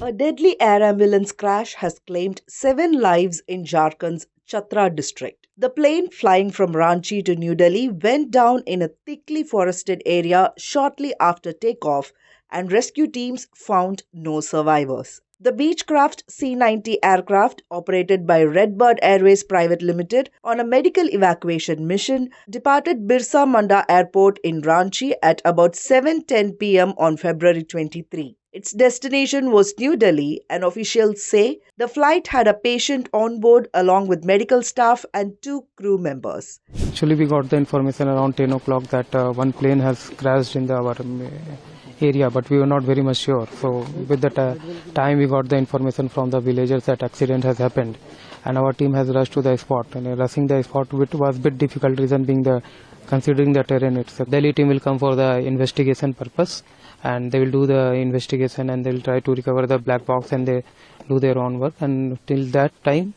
A deadly air ambulance crash has claimed 7 lives in Jharkhand's Chatra district. The plane flying from Ranchi to New Delhi went down in a thickly forested area shortly after takeoff, and rescue teams found no survivors. The Beechcraft C-90 aircraft, operated by Redbird Airways Private Limited on a medical evacuation mission, departed Birsa Munda Airport in Ranchi at about 7:10 p.m. on February 23. Its destination was New Delhi, and officials say the flight had a patient on board along with medical staff and 2 crew members. Actually, we got the information around 10 o'clock that one plane has crashed in our area, but we were not very much sure. So, with the time, we got the information from the villagers that accident has happened, and our team has rushed to the spot. And rushing the spot was a bit difficult, reason being considering the terrain itself. Delhi team will come for the investigation purpose, and they will do the investigation and they will try to recover the black box, and they do their own work. And till that time,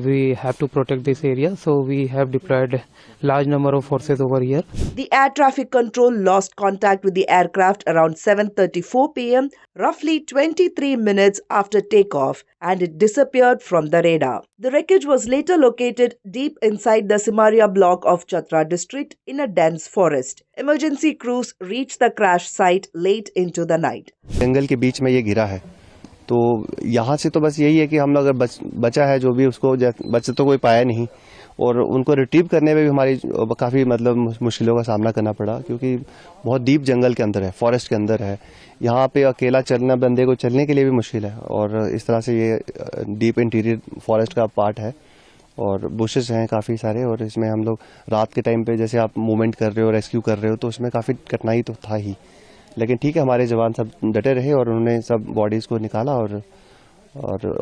we have to protect this area, so we have deployed large number of forces over here. The air traffic control lost contact with the aircraft around 7:34 p.m., roughly 23 minutes after takeoff, and it disappeared from the radar. The wreckage was later located deep inside the Simaria block of Chatra district in a dense forest. Emergency crews reached the crash site late into the night. जंगल के बीच में ये गिरा है, तो यहाँ से तो बस यही है कि हम लोग अगर बचा है जो भी, उसको बच तो कोई पाया नहीं, और उनको रिट्रीव करने में भी हमारी काफ़ी मुश्किलों का सामना करना पड़ा, क्योंकि बहुत डीप जंगल के अंदर है, फॉरेस्ट के अंदर है। यहाँ पे अकेला चलना बंदे को चलने के लिए भी मुश्किल है, और इस तरह से ये डीप इंटीरियर फॉरेस्ट का पार्ट है और बुशेस हैं काफ़ी सारे, और इसमें हम लोग रात के टाइम पे जैसे आप मूवमेंट कर रहे हो, रेस्क्यू कर रहे हो, तो उसमें काफ़ी कठिनाई तो था ही, लेकिन ठीक है, हमारे जवान सब डटे रहे और उन्होंने सब बॉडीज़ को निकाला और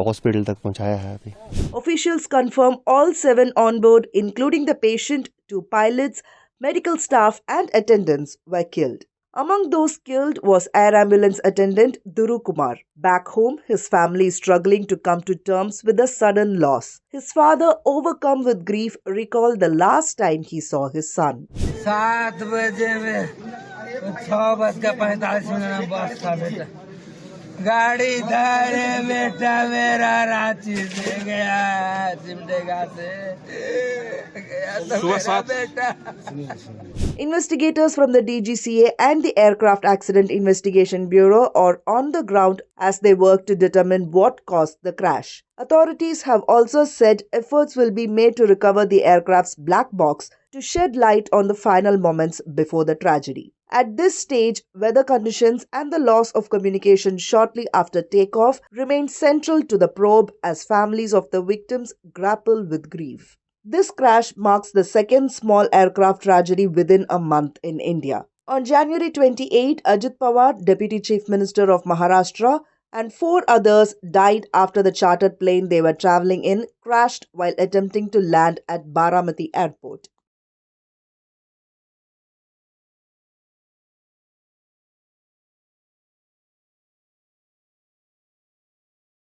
हॉस्पिटल तक पहुंचाया है अभी। Officials confirm all 7 on board, including the patient, 2 pilots, medical staff and attendants were killed. Among those killed was air ambulance attendant Duru Kumar. Back home, his family is struggling to come to terms with the sudden loss. His father, overcome with grief, recalled the last time he saw his son. 7 बजे में 6:45 बस था बेटा, गाड़ी धारे बेटा मेरा रांची से गया, सिमडेगा से गया बेटा। Investigators from the DGCA and the Aircraft Accident Investigation Bureau are on the ground as they work to determine what caused the crash. Authorities have also said efforts will be made to recover the aircraft's black box to shed light on the final moments before the tragedy. At this stage, weather conditions and the loss of communication shortly after takeoff remain central to the probe as families of the victims grapple with grief. This crash marks the second small aircraft tragedy within a month in India. On January 28, Ajit Pawar, Deputy Chief Minister of Maharashtra, and 4 others died after the chartered plane they were traveling in crashed while attempting to land at Baramati Airport.